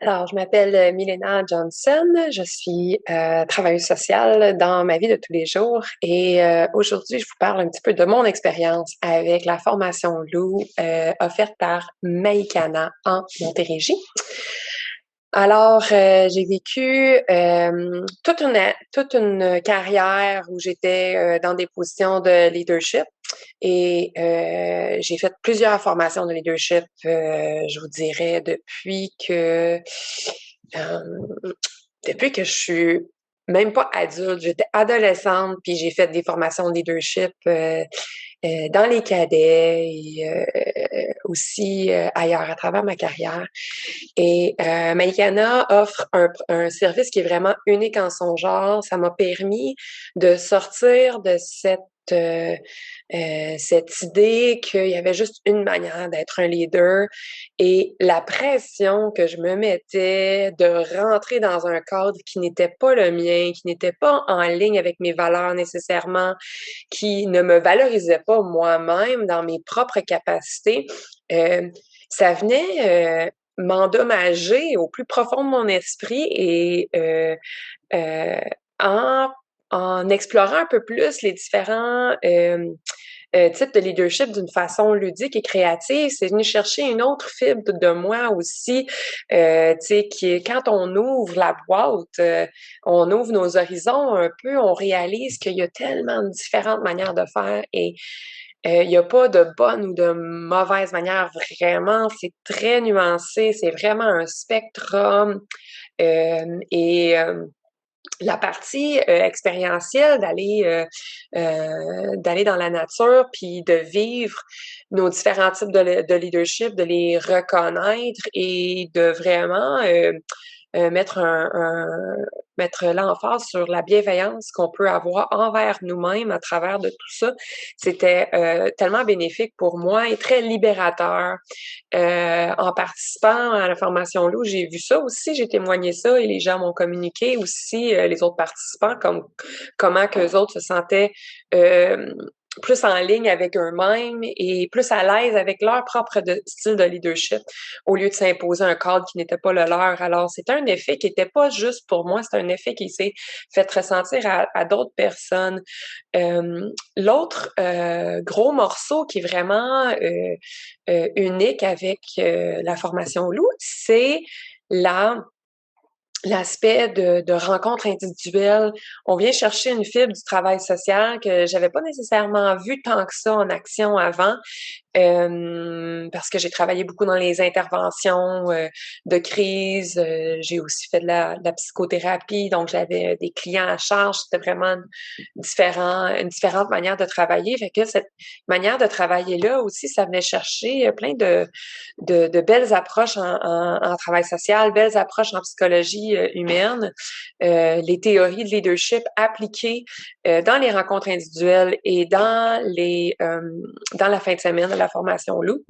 Alors, je m'appelle Milena Johnson. Je suis travailleuse sociale dans ma vie de tous les jours et aujourd'hui, je vous parle un petit peu de mon expérience avec la formation Lou offerte par Maïkana en Montérégie. Alors, j'ai vécu toute une carrière où j'étais dans des positions de leadership et j'ai fait plusieurs formations de leadership, je vous dirais, depuis que je suis même pas adulte, j'étais adolescente, puis j'ai fait des formations de leadership dans les cadets et aussi ailleurs à travers ma carrière. Et Maïkana offre un service qui est vraiment unique en son genre. Ça m'a permis de sortir de cette idée qu'il y avait juste une manière d'être un leader et la pression que je me mettais de rentrer dans un cadre qui n'était pas le mien, qui n'était pas en ligne avec mes valeurs nécessairement, qui ne me valorisait pas moi-même dans mes propres capacités. Euh, Ça venait m'endommager au plus profond de mon esprit et euh, en, en explorant un peu plus les différents types de leadership d'une façon ludique et créative, c'est venu chercher une autre fibre de moi aussi, tu sais, qui est quand on ouvre la boîte, on ouvre nos horizons un peu, on réalise qu'il y a tellement de différentes manières de faire et il n'y a pas de bonne ou de mauvaise manière, vraiment, c'est très nuancé, c'est vraiment un spectrum. Et la partie expérientielle d'aller dans la nature puis de vivre nos différents types de leadership, de les reconnaître et de vraiment mettre mettre l'emphase sur la bienveillance qu'on peut avoir envers nous-mêmes à travers de tout ça. C'était tellement bénéfique pour moi et très libérateur. En participant à la formation Lou, j'ai vu ça aussi, j'ai témoigné ça et les gens m'ont communiqué aussi, les autres participants, comme comment qu'eux autres se sentaient euh, plus en ligne avec eux-mêmes et plus à l'aise avec leur propre style de leadership au lieu de s'imposer un cadre qui n'était pas le leur. Alors, c'était un effet qui n'était pas juste pour moi, c'est un effet qui s'est fait ressentir à d'autres personnes. L'autre gros morceau qui est vraiment unique avec la formation Lou, c'est la l'aspect de rencontre individuelle. On vient chercher une fibre du travail social que j'avais pas nécessairement vu tant que ça en action avant. Parce que j'ai travaillé beaucoup dans les interventions de crise. J'ai aussi fait de la psychothérapie, donc j'avais des clients à charge. C'était vraiment une différente manière de travailler. Fait que cette manière de travailler-là aussi, ça venait chercher plein de belles approches en travail social, belles approches en psychologie humaine, les théories de leadership appliquées dans les rencontres individuelles et dans la fin de semaine de la formation Lou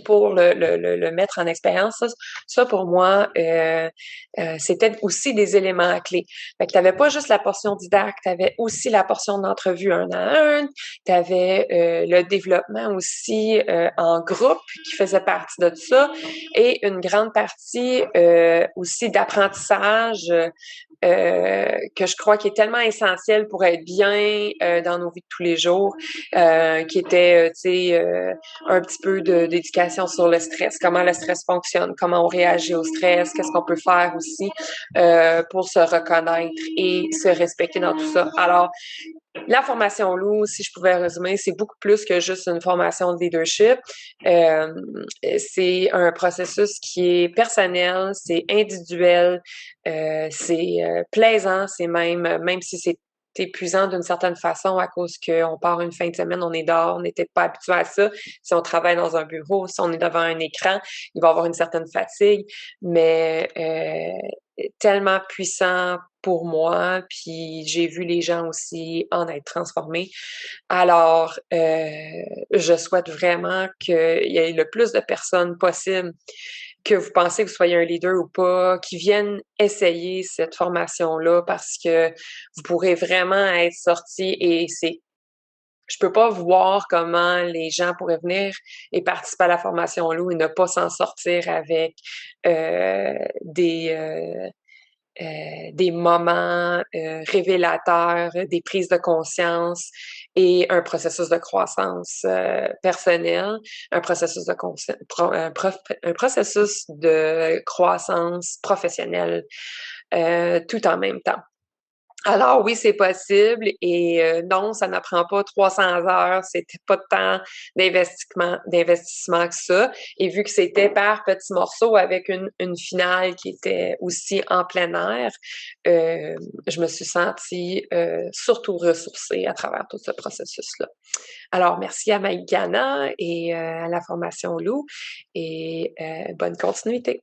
pour le mettre en expérience. Ça pour moi, c'était aussi des éléments clés. Fait que tu n'avais pas juste la portion didacte, tu avais aussi la portion d'entrevue un à un, tu avais le développement aussi en groupe qui faisait partie de tout ça et une grande partie aussi d'apprentissage que je crois qui est tellement essentiel pour être bien dans nos vies de tous les jours, qui était, tu sais, un petit peu d'éducation sur le stress, comment le stress fonctionne, comment on réagit au stress, qu'est-ce qu'on peut faire aussi pour se reconnaître et se respecter dans tout ça. Alors, la formation Lou, si je pouvais résumer, c'est beaucoup plus que juste une formation de leadership. Euh, c'est un processus qui est personnel, c'est individuel, c'est plaisant, c'est même si c'est épuisant d'une certaine façon à cause qu'on part une fin de semaine, on est dehors, on n'était pas habitué à ça. Si on travaille dans un bureau, si on est devant un écran, il va y avoir une certaine fatigue, mais tellement puissant pour moi, puis j'ai vu les gens aussi en être transformés. Alors, je souhaite vraiment qu'il y ait le plus de personnes possible, que vous pensez que vous soyez un leader ou pas, qui viennent essayer cette formation-là parce que vous pourrez vraiment être sorti et c'est je peux pas voir comment les gens pourraient venir et participer à la formation Loup et ne pas s'en sortir avec euh, des, euh, des moments révélateurs, des prises de conscience et un processus de croissance personnelle, un processus de un processus de croissance professionnelle tout en même temps. Alors oui, c'est possible et non, ça n'apprend pas 300 heures, c'était pas de temps d'investissement que ça. Et vu que c'était par petits morceaux avec une finale qui était aussi en plein air, euh, je me suis sentie surtout ressourcée à travers tout ce processus-là. Alors merci à Maïgana et à la formation Lou et bonne continuité.